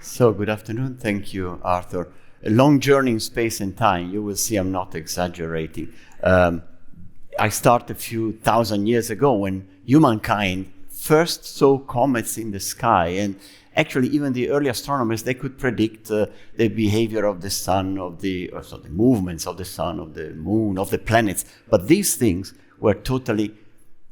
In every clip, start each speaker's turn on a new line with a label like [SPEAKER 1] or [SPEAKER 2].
[SPEAKER 1] So, good afternoon. Thank you, Arthur. A long journey in space and time. You will see I'm not exaggerating. I started a few thousand years ago when humankind first saw comets in the sky. And actually, even the early astronomers, they could predict the behavior of the sun, the movements of the sun, of the moon, of the planets. But these things were totally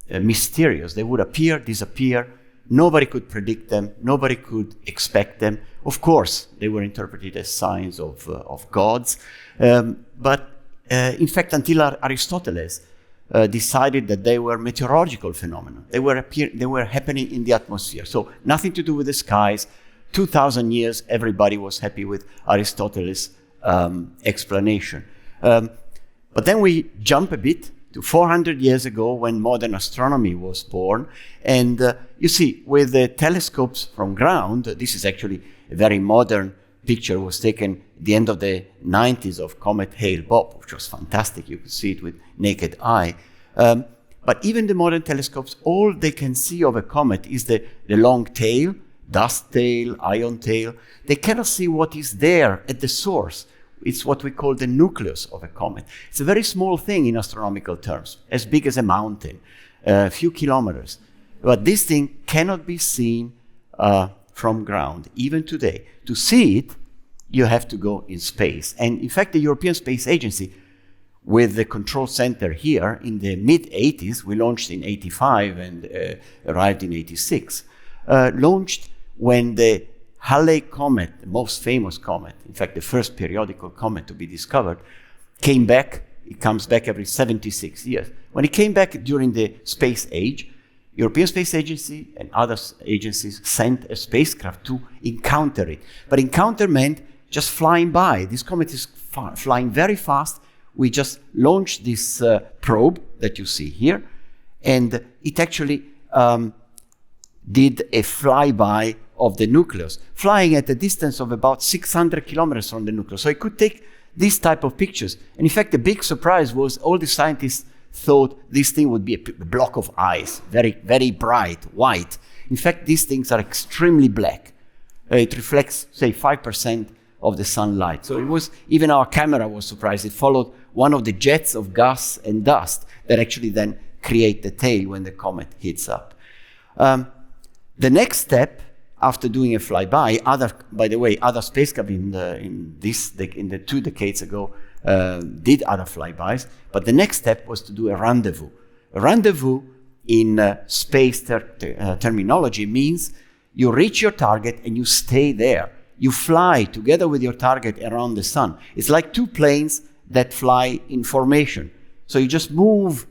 [SPEAKER 1] mysterious. They would appear, disappear. Nobody could predict them. Nobody could expect them. Of course, they were interpreted as signs of gods. But in fact, until Aristotle decided that they were meteorological phenomena. They were happening in the atmosphere. So nothing to do with the skies. 2,000 years, everybody was happy with Aristotle's explanation. But then we jump a bit to 400 years ago when modern astronomy was born. And you see, with the telescopes from ground, this is actually a very modern picture, was taken at the end of the 90s of comet Hale-Bopp, which was fantastic. You could see it with naked eye. But even the modern telescopes, all they can see of a comet is the long tail, dust tail, ion tail. They cannot see what is there at the source. It's what we call the nucleus of a comet. It's a very small thing in astronomical terms, as big as a mountain, a few kilometers. But this thing cannot be seen from ground, even today. To see it, you have to go in space. And in fact, the European Space Agency, with the control center here in the mid-80s, we launched in 85 and arrived in 86, launched when the Philae comet, the most famous comet, in fact the first periodical comet to be discovered, came back. It comes back every 76 years. When it came back during the space age, European Space Agency and other agencies sent a spacecraft to encounter it. But encounter meant just flying by. This comet is flying very fast. We just launched this probe that you see here, and it actually did a flyby of the nucleus, flying at a distance of about 600 kilometers from the nucleus. So it could take this type of pictures. And in fact, the big surprise was all the scientists thought this thing would be a block of ice, very, very bright, white. In fact, these things are extremely black. It reflects, say, 5% of the sunlight. So it was, even our camera was surprised. It followed one of the jets of gas and dust that actually then create the tail when the comet hits up. The next step, after doing a flyby, other spacecraft in the 2 decades ago did other flybys, but the next step was to do a rendezvous. A rendezvous in space terminology means you reach your target and you stay there. You fly together with your target around the sun. It's like two planes that fly in formation. So you just move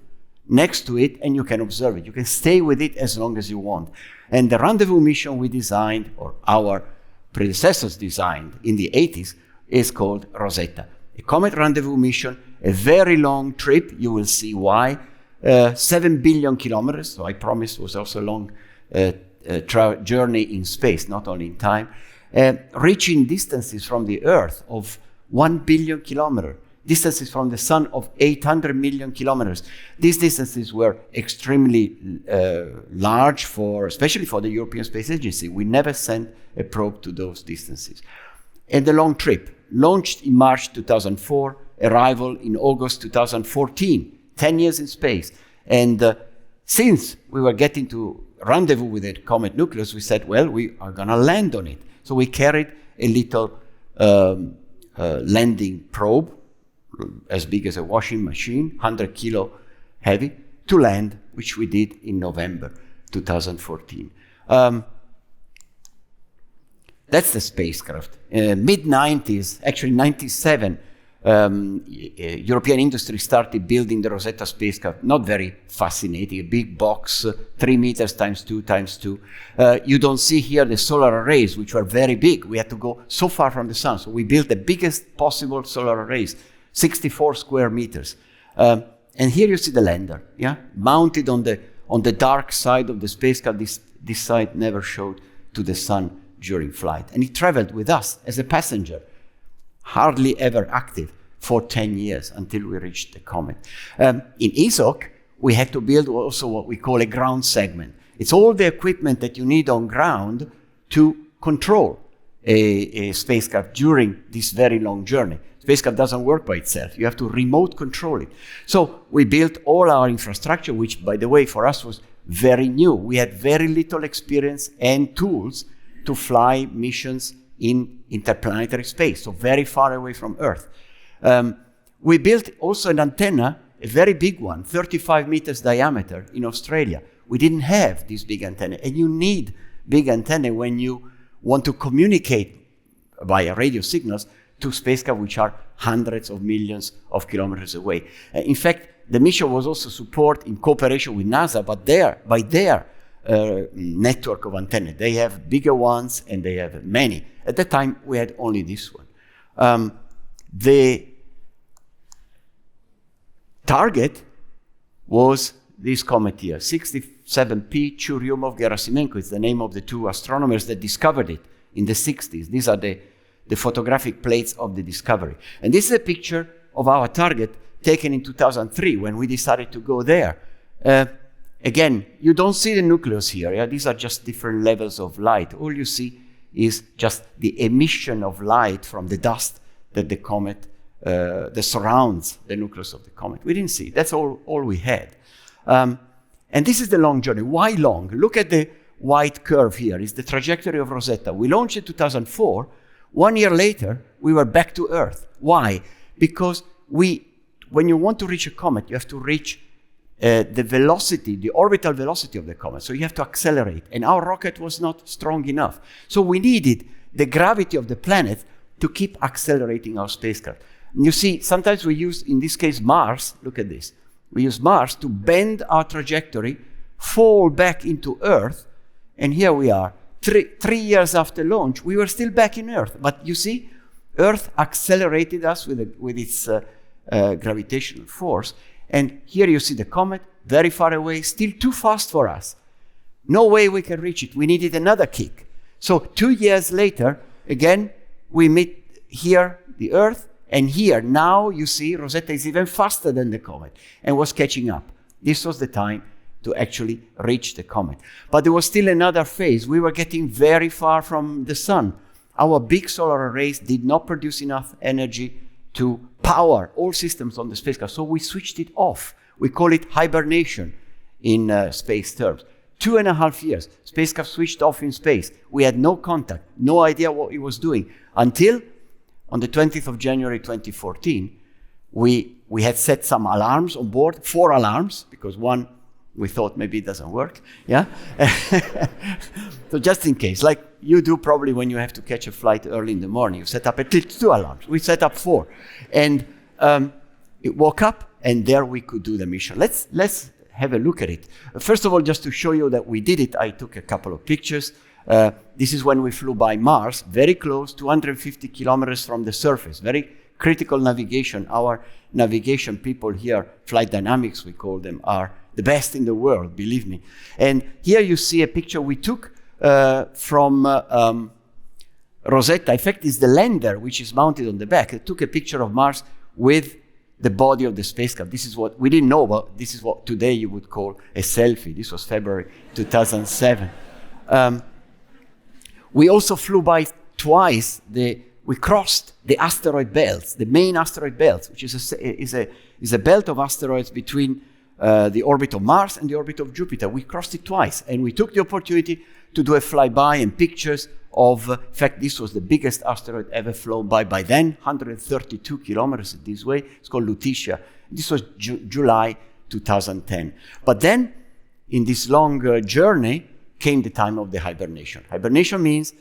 [SPEAKER 1] next to it and you can observe it. You can stay with it as long as you want. And the rendezvous mission we designed, or our predecessors designed in the 80s, is called Rosetta. A comet rendezvous mission, a very long trip, you will see why. 7 billion kilometers, so I promised it was also a long journey in space, not only in time. Reaching distances from the Earth of 1 billion kilometers. Distances from the sun of 800 million kilometers. These distances were extremely large, especially for the European Space Agency. We never sent a probe to those distances. And the long trip, launched in March 2004, arrival in August 2014, 10 years in space. And since we were getting to rendezvous with the comet nucleus, we said, well, we are going to land on it. So we carried a little landing probe, as big as a washing machine, 100 kilo heavy, to land, which we did in November 2014. That's the spacecraft. Mid-90s, actually 97, European industry started building the Rosetta spacecraft. Not very fascinating, a big box, 3 meters times 2 times 2. You don't see here the solar arrays, which were very big. We had to go so far from the sun. So we built the biggest possible solar arrays, 64 square meters. And here you see the lander, mounted on the dark side of the spacecraft. This side never showed to the sun during flight. And it traveled with us as a passenger, hardly ever active, for 10 years until we reached the comet. In ESOC, we had to build also what we call a ground segment. It's all the equipment that you need on ground to control a spacecraft during this very long journey. Spacecraft doesn't work by itself. You have to remote control it. So we built all our infrastructure, which, by the way, for us was very new. We had very little experience and tools to fly missions in interplanetary space, so very far away from Earth. We built also an antenna, a very big one, 35 meters diameter in Australia. We didn't have this big antenna, and you need big antenna when you want to communicate via radio signals to spacecraft which are hundreds of millions of kilometers away. In fact, the mission was also supported in cooperation with NASA, but by their network of antennae. They have bigger ones and they have many. At the time, we had only this one. The target was this comet here, 67P Churyumov-Gerasimenko. It's the name of the two astronomers that discovered it in the 60s. These are the photographic plates of the discovery. And this is a picture of our target taken in 2003 when we decided to go there. Again, you don't see the nucleus here. Yeah? These are just different levels of light. All you see is just the emission of light from the dust that the comet that surrounds the nucleus of the comet. We didn't see it. That's all we had. And this is the long journey. Why long? Look at the white curve here. It's the trajectory of Rosetta. We launched in 2004. 1 year later, we were back to Earth. Why? Because when you want to reach a comet, you have to reach the velocity, the orbital velocity of the comet. So you have to accelerate. And our rocket was not strong enough. So we needed the gravity of the planet to keep accelerating our spacecraft. You see, sometimes we use, in this case, Mars. Look at this. We use Mars to bend our trajectory, fall back into Earth, and here we are. 3 years after launch, we were still back in Earth. But you see, Earth accelerated us with its gravitational force. And here you see the comet, very far away, still too fast for us. No way we can reach it. We needed another kick. So 2 years later, again, we meet here, the Earth, and here, now you see Rosetta is even faster than the comet and was catching up. This was the time to actually reach the comet. But there was still another phase. We were getting very far from the sun. Our big solar arrays did not produce enough energy to power all systems on the spacecraft, so we switched it off. We call it hibernation in space terms. 2.5 years, spacecraft switched off in space. We had no contact, no idea what it was doing, until on the 20th of January 2014, we had set some alarms on board, 4 alarms, because one we thought maybe it doesn't work, yeah? So just in case, like you do probably when you have to catch a flight early in the morning, you set up at least 2 alarms. We set up 4. And it woke up, and there we could do the mission. Let's have a look at it. First of all, just to show you that we did it, I took a couple of pictures. This is when we flew by Mars, very close, 250 kilometers from the surface, very critical navigation. Our navigation people here, flight dynamics we call them, are the best in the world, believe me. And here you see a picture we took from Rosetta. In fact, it's the lander which is mounted on the back. I took a picture of Mars with the body of the spacecraft. This is what we didn't know about. This is what today you would call a selfie. This was February 2007. We also flew by twice. We crossed the asteroid belts, the main asteroid belts, which is a belt of asteroids between the orbit of Mars and the orbit of Jupiter. We crossed it twice, and we took the opportunity to do a flyby and pictures of, in fact, this was the biggest asteroid ever flown by then, 132 kilometers this way. It's called Lutetia. This was July 2010. But then, in this long journey, came the time of the hibernation. Hibernation means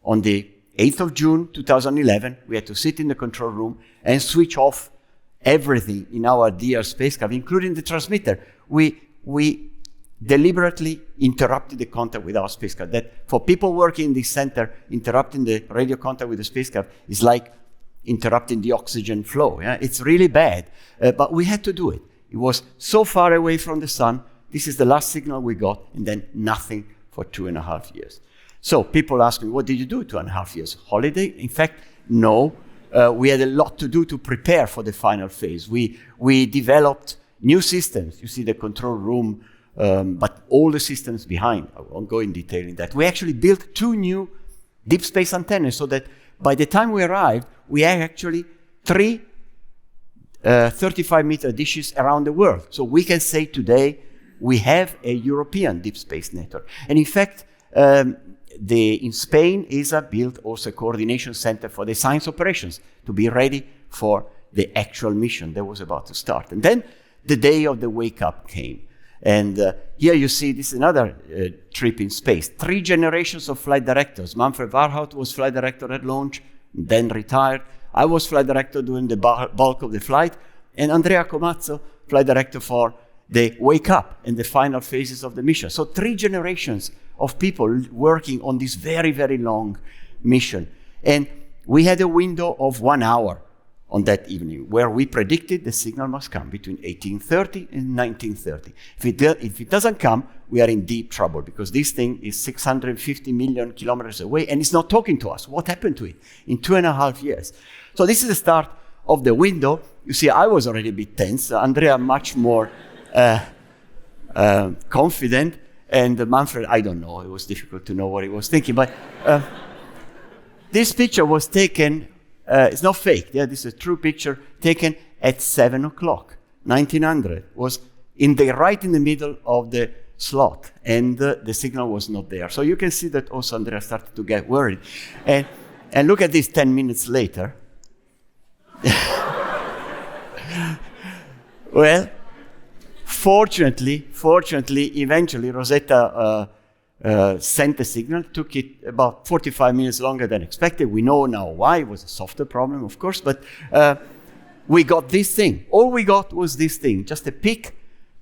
[SPEAKER 1] on the 8th of June 2011, we had to sit in the control room and switch off everything in our dear spacecraft, including the transmitter. We deliberately interrupted the contact with our spacecraft. That for people working in this center, interrupting the radio contact with the spacecraft is like interrupting the oxygen flow. Yeah? It's really bad, but we had to do it. It was so far away from the sun. This is the last signal we got, and then nothing for 2.5 years. So people ask me, what did you do 2.5 years? Holiday? In fact, no. We had a lot to do to prepare for the final phase. We developed new systems. You see the control room, but all the systems behind. I won't go in detail in that. We actually built 2 new deep space antennas, so that by the time we arrived, we had actually 3 35-meter dishes around the world. So we can say today we have a European deep space network. And in fact, in Spain, ESA built also a coordination center for the science operations to be ready for the actual mission that was about to start. And then the day of the wake-up came. And here you see, this is another trip in space. 3 generations of flight directors. Manfred Warhout was flight director at launch, then retired. I was flight director during the bulk of the flight, and Andrea Comazzo, flight director for the wake-up and the final phases of the mission. So 3 generations of people working on this very, very long mission. And we had a window of 1 hour on that evening, where we predicted the signal must come between 1830 and 1930. If it doesn't come, we are in deep trouble, because this thing is 650 million kilometers away and it's not talking to us. What happened to it in 2.5 years? So this is the start of the window. You see, I was already a bit tense. Andrea much more confident, and Manfred, I don't know. It was difficult to know what he was thinking. But this picture was taken. It's not fake. Yeah, this is a true picture taken at 7 o'clock. 1900 was right in the middle of the slot, and the signal was not there. So you can see that also Andrea started to get worried. And look at this 10 minutes later. Well, fortunately, eventually Rosetta sent the signal. Took it about 45 minutes longer than expected. We know now why. It was a software problem, of course, but we got this thing. All we got was this thing, just a peak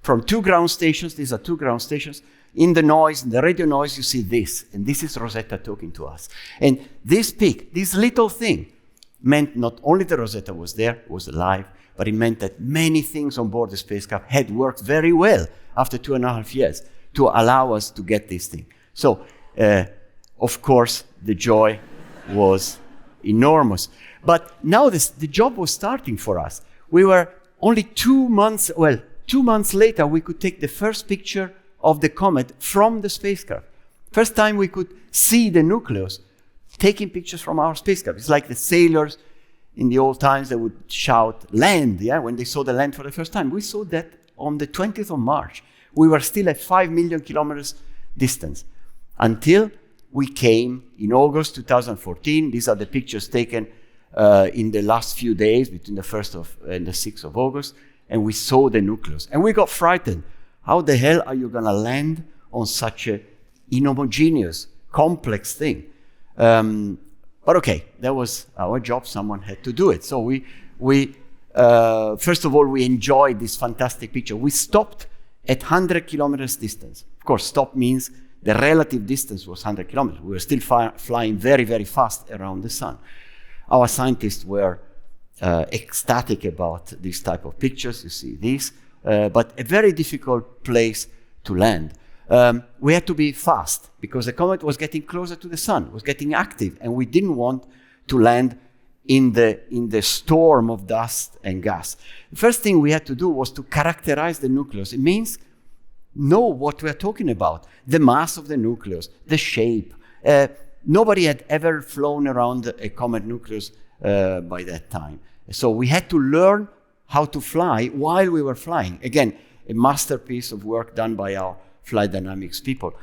[SPEAKER 1] from 2 ground stations. These are 2 ground stations. In the noise, in the radio noise, you see this, and this is Rosetta talking to us. And this peak, this little thing, meant not only that Rosetta was there, was alive, but it meant that many things on board the spacecraft had worked very well after 2.5 years to allow us to get this thing. So, of course, the joy was enormous. But now the job was starting for us. We were only 2 months, 2 months later, we could take the first picture of the comet from the spacecraft. First time we could see the nucleus, taking pictures from our spacecraft. It's like the sailors in the old times, they would shout, land, yeah, when they saw the land for the first time. We saw that on the 20th of March. We were still at 5 million kilometers distance until we came in August 2014. These are the pictures taken in the last few days between the 1st and the 6th of August, and we saw the nucleus. And we got frightened. How the hell are you going to land on such a inhomogeneous, complex thing? But okay, that was our job. Someone had to do it. So we first of all, we enjoyed this fantastic picture. We stopped at 100 kilometers distance. Of course, stop means the relative distance was 100 kilometers. We were still flying very, very fast around the sun. Our scientists were ecstatic about this type of pictures. You see these, but a very difficult place to land. We had to be fast because the comet was getting closer to the sun, was getting active, and we didn't want to land in the storm of dust and gas. The first thing we had to do was to characterize the nucleus. It means know what we're talking about, the mass of the nucleus, the shape. Nobody had ever flown around a comet nucleus by that time. So we had to learn how to fly while we were flying. Again, a masterpiece of work done by our flight dynamics people.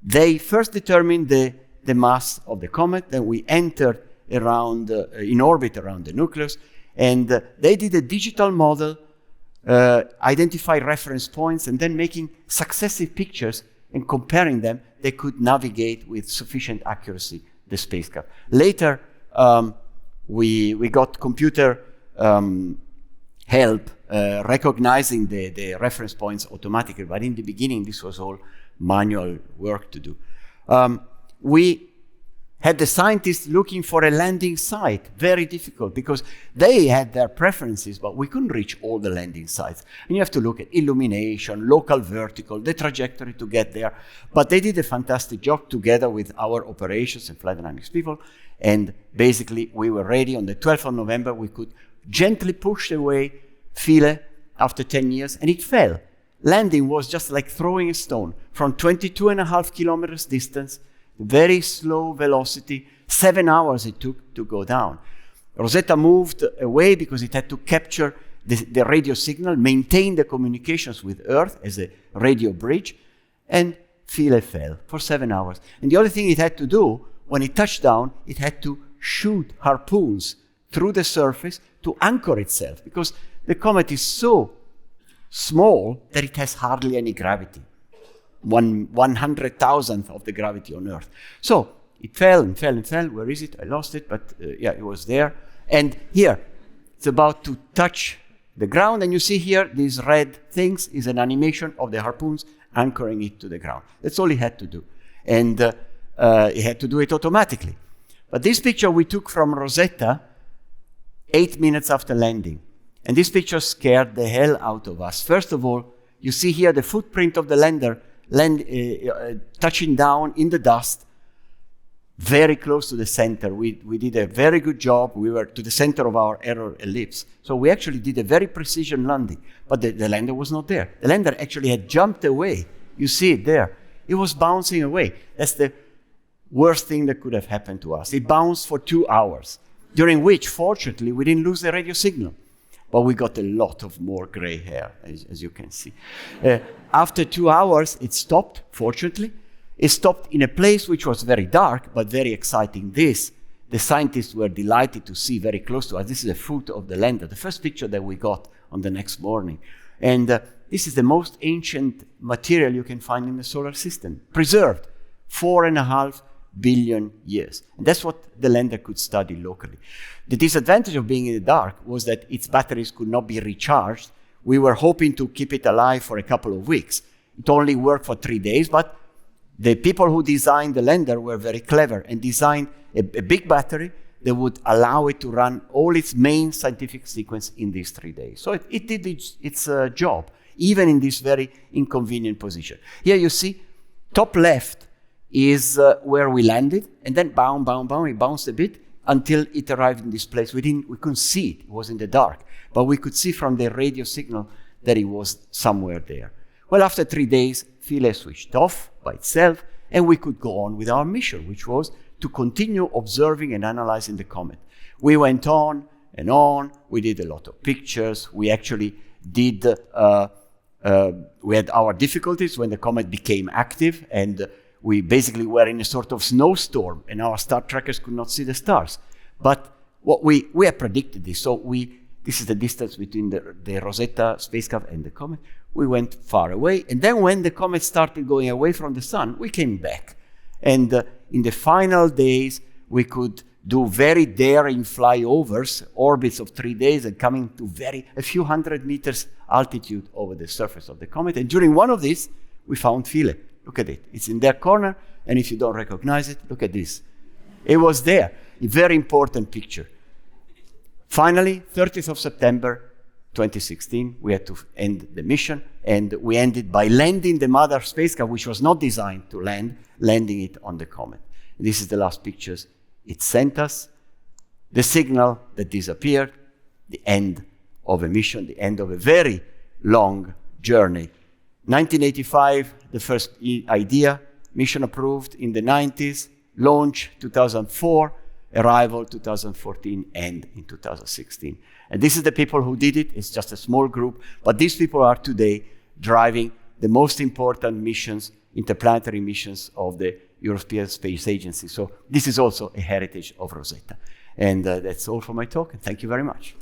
[SPEAKER 1] They first determined the mass of the comet, then we entered around in orbit around the nucleus, and they did a digital model, identify reference points, and then making successive pictures and comparing them, they could navigate with sufficient accuracy the spacecraft. Later, we got computer help recognizing the reference points automatically, but in the beginning this was all manual work to do. We had the scientists looking for a landing site, very difficult because they had their preferences, but we couldn't reach all the landing sites. And you have to look at illumination, local vertical, the trajectory to get there. But they did a fantastic job together with our operations and flight dynamics people. And basically we were ready. On the 12th of November, we could gently push away Philae after 10 years, and it fell. Landing was just like throwing a stone from 22.5 kilometers distance. very slow velocity. 7 hours it took to go down. Rosetta moved away because it had to capture the radio signal, maintain the communications with Earth as a radio bridge, and Philae fell for 7 hours. And the only thing it had to do, when it touched down, it had to shoot harpoons through the surface to anchor itself, because the comet is so small that it has hardly any gravity. 100,000th of the gravity on Earth. So it fell and fell and fell. Where is it? I lost it, but yeah, it was there. And here, it's about to touch the ground, and you see here, these red things is an animation of the harpoons anchoring it to the ground. That's all he had to do. And he had to do it automatically. But this picture we took from Rosetta 8 minutes after landing. And this picture scared the hell out of us. First of all, you see here the footprint of the lander touching down in the dust, very close to the center. We did a very good job. We were to the center of our error ellipse. So we actually did a very precision landing. But the lander was not there. The lander actually had jumped away. You see it there. It was bouncing away. That's the worst thing that could have happened to us. It bounced for 2 hours, during which, fortunately, we didn't lose the radio signal. But we got a lot of more gray hair, as you can see. After 2 hours, it stopped, fortunately. It stopped in a place which was very dark, but very exciting. The scientists were delighted to see very close to us. This is a foot of the lander, the first picture that we got on the next morning. And this is the most ancient material you can find in the solar system, preserved 4.5 billion years. And that's what the lander could study locally. The disadvantage of being in the dark was that its batteries could not be recharged. We were hoping to keep it alive for a couple of weeks. It only worked for 3 days, but the people who designed the lander were very clever and designed a big battery that would allow it to run all its main scientific sequence in these 3 days. So it did its job, even in this very inconvenient position. Here you see, top left is where we landed, and then it bounced a bit until it arrived in this place. We couldn't see it. It was in the dark, but we could see from the radio signal that it was somewhere there. Well, after 3 days, Philae switched off by itself, and we could go on with our mission, which was to continue observing and analyzing the comet. We went on and on. We did a lot of pictures. We actually did, we had our difficulties when the comet became active, and we basically were in a sort of snowstorm, and our star trackers could not see the stars. But what we had predicted this, so this is the distance between the Rosetta spacecraft and the comet. We went far away, and then when the comet started going away from the sun, we came back. And in the final days, we could do very daring flyovers, orbits of 3 days, and coming to a few hundred meters altitude over the surface of the comet. And during one of these, we found Philae. Look at it. It's in that corner, and if you don't recognize it, look at this. It was there. A very important picture. Finally, 30th of September, 2016, we had to end the mission, and we ended by landing the mother spacecraft, which was not designed to land, landing it on the comet. And this is the last pictures it sent us, the signal that disappeared, the end of a mission, the end of a very long journey. 1985, the first idea, mission approved in the 90s, launch 2004, arrival 2014, end in 2016. And this is the people who did it. It's just a small group, but these people are today driving the most important missions, interplanetary missions of the European Space Agency. So this is also a heritage of Rosetta. And that's all for my talk, and thank you very much.